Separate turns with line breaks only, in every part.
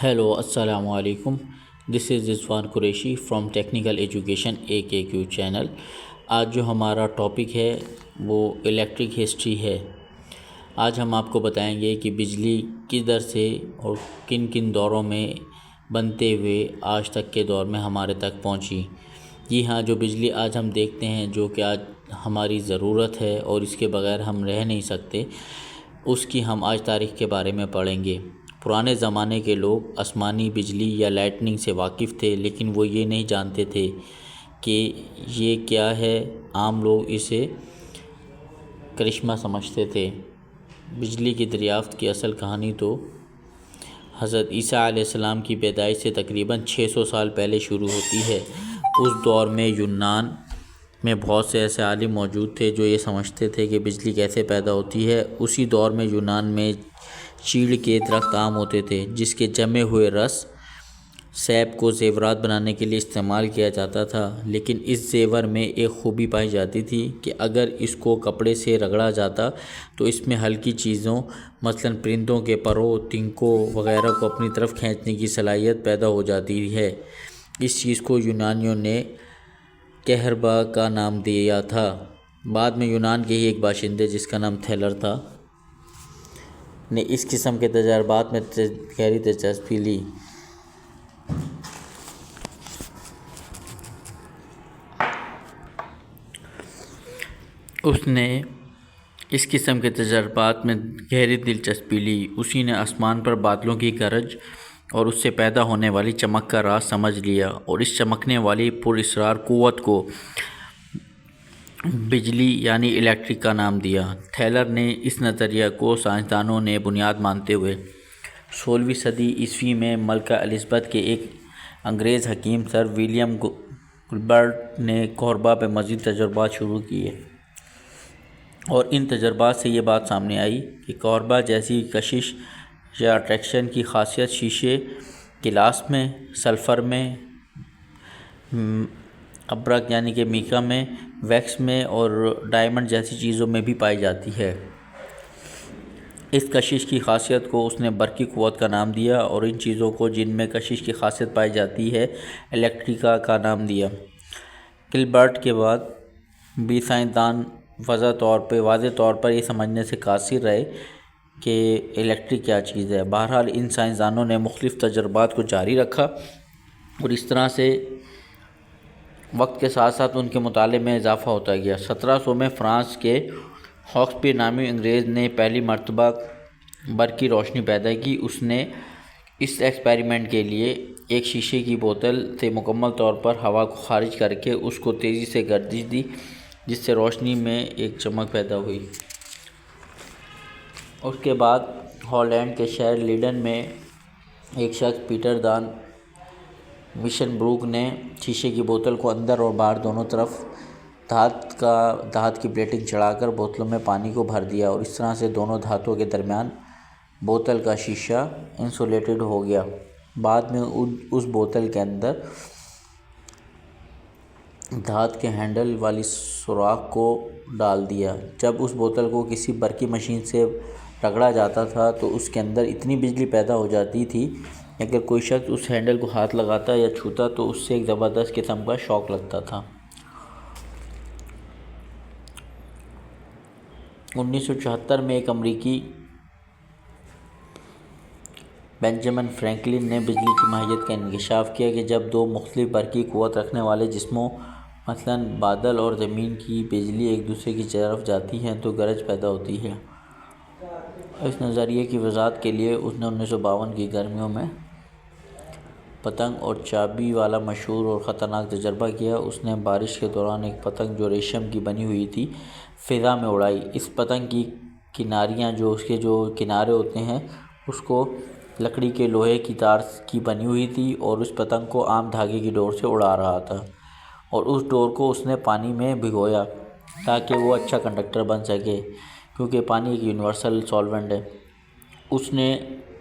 Hello, Assalamu alaikum. This is Rizwan Qureshi from technical education AKQ channel. آج جو ہمارا topic ہے وہ الیکٹرک ہسٹری ہے. آج ہم آپ کو بتائیں گے کہ بجلی کدھر سے اور کن کن دوروں میں بنتے ہوئے آج تک کے دور میں ہمارے تک پہنچی. جی ہاں، جو بجلی آج ہم دیکھتے ہیں، جو کہ آج ہماری ضرورت ہے اور اس کے بغیر ہم رہ نہیں سکتے، اس کی ہم آج تاریخ کے بارے میں پڑھیں گے. پرانے زمانے کے لوگ آسمانی بجلی یا لائٹننگ سے واقف تھے، لیکن وہ یہ نہیں جانتے تھے کہ یہ کیا ہے. عام لوگ اسے کرشمہ سمجھتے تھے. بجلی کی دریافت کی اصل کہانی تو حضرت عیسیٰ علیہ السلام کی پیدائش سے تقریباً 600 سال پہلے شروع ہوتی ہے. اس دور میں یونان میں بہت سے ایسے عالم موجود تھے جو یہ سمجھتے تھے کہ بجلی کیسے پیدا ہوتی ہے. اسی دور میں یونان میں چیڑ کے درخت عام ہوتے تھے، جس کے جمے ہوئے رس سیب کو زیورات بنانے کے لیے استعمال کیا جاتا تھا. لیکن اس زیور میں ایک خوبی پائی جاتی تھی کہ اگر اس کو کپڑے سے رگڑا جاتا تو اس میں ہلکی چیزوں مثلاً پرندوں کے پروں، تنکوں وغیرہ کو اپنی طرف کھینچنے کی صلاحیت پیدا ہو جاتی ہے. اس چیز کو یونانیوں نے کہربا کا نام دیا تھا. بعد میں یونان کے ہی ایک باشندے جس کا نام تھیلر تھا نے اس قسم کے تجربات میں گہری دلچسپی لی. اسی نے آسمان پر بادلوں کی گرج اور اس سے پیدا ہونے والی چمک کا راز سمجھ لیا اور اس چمکنے والی پر اسرار قوت کو بجلی یعنی الیکٹرک کا نام دیا. تھیلر نے اس نظریہ کو سائنسدانوں نے بنیاد مانتے ہوئے 16ویں صدی عیسوی میں ملکہ الزبتھ کے ایک انگریز حکیم سر ولیم گلبرٹ نے کہربا پہ مزید تجربات شروع کیے، اور ان تجربات سے یہ بات سامنے آئی کہ کہربا جیسی کشش یا اٹریکشن کی خاصیت شیشے، گلاس میں، سلفر میں، ابرک یعنی کہ میکا میں، ویکس میں اور ڈائمنڈ جیسی چیزوں میں بھی پائی جاتی ہے. اس کشش کی خاصیت کو اس نے برقی قوت کا نام دیا اور ان چیزوں کو جن میں کشش کی خاصیت پائی جاتی ہے الیکٹریکا کا نام دیا. گلبرٹ کے بعد بھی سائنسدان واضح طور پر یہ سمجھنے سے قاصر رہے کہ الیکٹرک کیا چیز ہے. بہرحال ان سائنسدانوں نے مختلف تجربات کو جاری رکھا اور اس طرح سے وقت کے ساتھ ساتھ ان کے مطالعے میں اضافہ ہوتا گیا. 1700 میں فرانس کے ہاکسپی نامی انگریز نے پہلی مرتبہ برقی روشنی پیدا کی. اس نے اس ایکسپیریمنٹ کے لیے ایک شیشے کی بوتل سے مکمل طور پر ہوا کو خارج کر کے اس کو تیزی سے گردش دی، جس سے روشنی میں ایک چمک پیدا ہوئی. اس کے بعد ہالینڈ کے شہر لیڈن میں ایک شخص پیٹر دان مشن بروک نے شیشے کی بوتل کو اندر اور باہر دونوں طرف دھات کی پلیٹنگ چڑھا کر بوتلوں میں پانی کو بھر دیا، اور اس طرح سے دونوں دھاتوں کے درمیان بوتل کا شیشہ انسولیٹڈ ہو گیا. بعد میں اس بوتل کے اندر دھات کے ہینڈل والی سوراخ کو ڈال دیا. جب اس بوتل کو کسی برقی مشین سے رگڑا جاتا تھا تو اس کے اندر اتنی بجلی پیدا ہو جاتی تھی کہ اگر کوئی شخص اس ہینڈل کو ہاتھ لگاتا یا چھوتا تو اس سے ایک زبردست قسم کا شاک لگتا تھا. 1974 میں ایک امریکی بینجامن فرینکلن نے بجلی کی ماہیت کا انکشاف کیا کہ جب دو مختلف برقی قوت رکھنے والے جسموں مثلاً بادل اور زمین کی بجلی ایک دوسرے کی طرف جاتی ہیں تو گرج پیدا ہوتی ہے. اس نظریے کی وضاحت کے لیے اس نے 1952 کی گرمیوں میں پتنگ اور چابی والا مشہور اور خطرناک تجربہ کیا. اس نے بارش کے دوران ایک پتنگ جو ریشم کی بنی ہوئی تھی فضا میں اڑائی. اس پتنگ کی کناریاں اس کے جو کنارے ہوتے ہیں اس کو لکڑی کے لوہے کی تار کی بنی ہوئی تھی، اور اس پتنگ کو عام دھاگے کی ڈور سے اڑا رہا تھا، اور اس ڈور کو اس نے پانی میں بھگویا تاکہ وہ اچھا کنڈکٹر بن سکے، کیونکہ پانی ایک یونیورسل سالوینٹ ہے. اس نے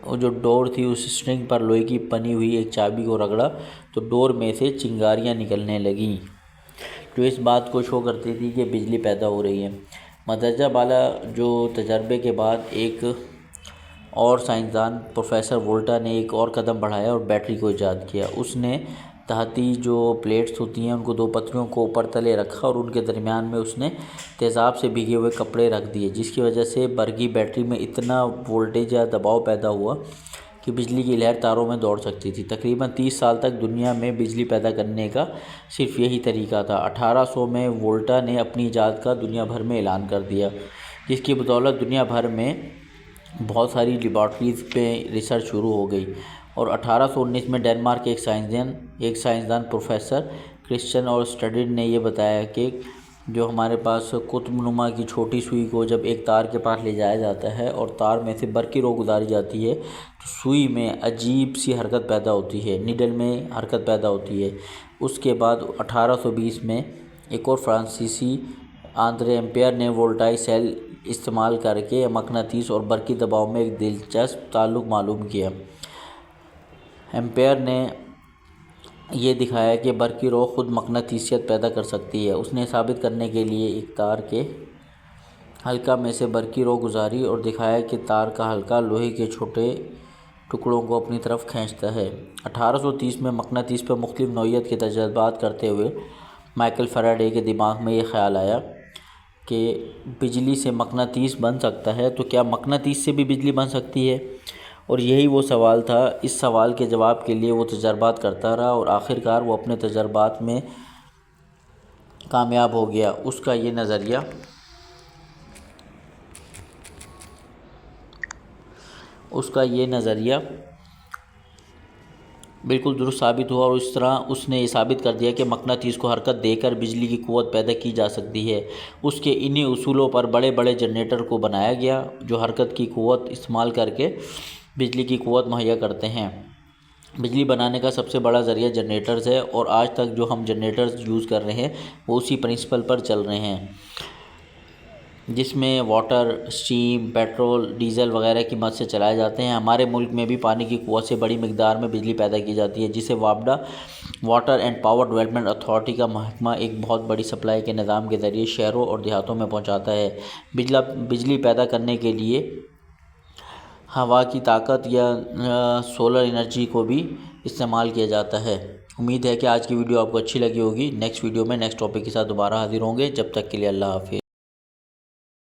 وہ جو ڈور تھی اس اسٹرنگ پر لوہے کی بنی ہوئی ایک چابی کو رگڑا تو ڈور میں سے چنگاریاں نکلنے لگیں، جو اس بات کو شو کرتی تھی کہ بجلی پیدا ہو رہی ہے. مندرجہ بالا جو تجربے کے بعد ایک اور سائنسدان پروفیسر وولٹا نے ایک اور قدم بڑھایا اور بیٹری کو ایجاد کیا۔ اس نے تحتی جو پلیٹس ہوتی ہیں ان کو 2 پتریوں کو اوپر تلے رکھا اور ان کے درمیان میں اس نے تیزاب سے بھیگے ہوئے کپڑے رکھ دیے، جس کی وجہ سے برقی بیٹری میں اتنا وولٹیج یا دباؤ پیدا ہوا کہ بجلی کی لہر تاروں میں دوڑ سکتی تھی۔ تقریباً 30 سال تک دنیا میں بجلی پیدا کرنے کا صرف یہی طریقہ تھا۔ 1800 میں وولٹا نے اپنی ایجاد کا دنیا بھر میں اعلان کر دیا، جس کی بدولت دنیا بھر میں بہت ساری لیبارٹریز پہ ریسرچ شروع ہو گئی، اور 1819 میں ڈنمارک کے ایک سائنسدان پروفیسر کرسچن اور اسٹڈڈ نے یہ بتایا کہ جو ہمارے پاس قطب نما کی چھوٹی سوئی کو جب ایک تار کے پاس لے جایا جاتا ہے اور تار میں سے برقی رو گزاری جاتی ہے تو سوئی میں عجیب سی حرکت پیدا ہوتی ہے، نیڈل میں حرکت پیدا ہوتی ہے۔ اس کے بعد 1820 میں ایک اور فرانسیسی آندرے ایمپیئر نے وولٹائی سیل استعمال کر کے مقناطیس اور برقی دباؤ میں ایک دلچسپ تعلق معلوم کیا۔ ایمپیئر نے یہ دکھایا کہ برقی رو خود مقناطیسیت پیدا کر سکتی ہے۔ اس نے ثابت کرنے کے لیے ایک تار کے حلقہ میں سے برقی رو گزاری اور دکھایا کہ تار کا حلقہ لوہے کے چھوٹے ٹکڑوں کو اپنی طرف کھینچتا ہے۔ 1830 میں مقناطیس پر مختلف نوعیت کے تجربات کرتے ہوئے مائیکل فیراڈے کے دماغ میں یہ خیال آیا کہ بجلی سے مقناطیس بن سکتا ہے، تو کیا مقناطیس سے بھی بجلی بن سکتی ہے؟ اور یہی وہ سوال تھا۔ اس سوال کے جواب کے لیے وہ تجربات کرتا رہا اور آخرکار وہ اپنے تجربات میں کامیاب ہو گیا۔ اس کا یہ نظریہ بالکل درست ثابت ہوا، اور اس طرح اس نے یہ ثابت کر دیا کہ مقناطیس کو حرکت دے کر بجلی کی قوت پیدا کی جا سکتی ہے۔ اس کے انہی اصولوں پر بڑے بڑے جنریٹر کو بنایا گیا جو حرکت کی قوت استعمال کر کے بجلی کی قوت مہیا کرتے ہیں۔ بجلی بنانے کا سب سے بڑا ذریعہ جنریٹرز ہے، اور آج تک جو ہم جنریٹرز یوز کر رہے ہیں وہ اسی پرنسپل پر چل رہے ہیں، جس میں واٹر، اسٹیم، پیٹرول، ڈیزل وغیرہ کی مدد سے چلائے جاتے ہیں۔ ہمارے ملک میں بھی پانی کی قوت سے بڑی مقدار میں بجلی پیدا کی جاتی ہے، جسے وابڈا Water and Power Development Authority کا محکمہ ایک بہت بڑی سپلائی کے نظام کے ذریعے شہروں اور دیہاتوں میں پہنچاتا ہے۔ بجلی پیدا کرنے کے لیے ہوا کی طاقت یا سولر انرجی کو بھی استعمال کیا جاتا ہے۔ امید ہے کہ آج کی ویڈیو آپ کو اچھی لگی ہوگی۔ نیکسٹ ویڈیو میں نیکسٹ ٹاپک کے ساتھ دوبارہ حاضر ہوں گے۔ جب تک کے لیے اللہ حافظ۔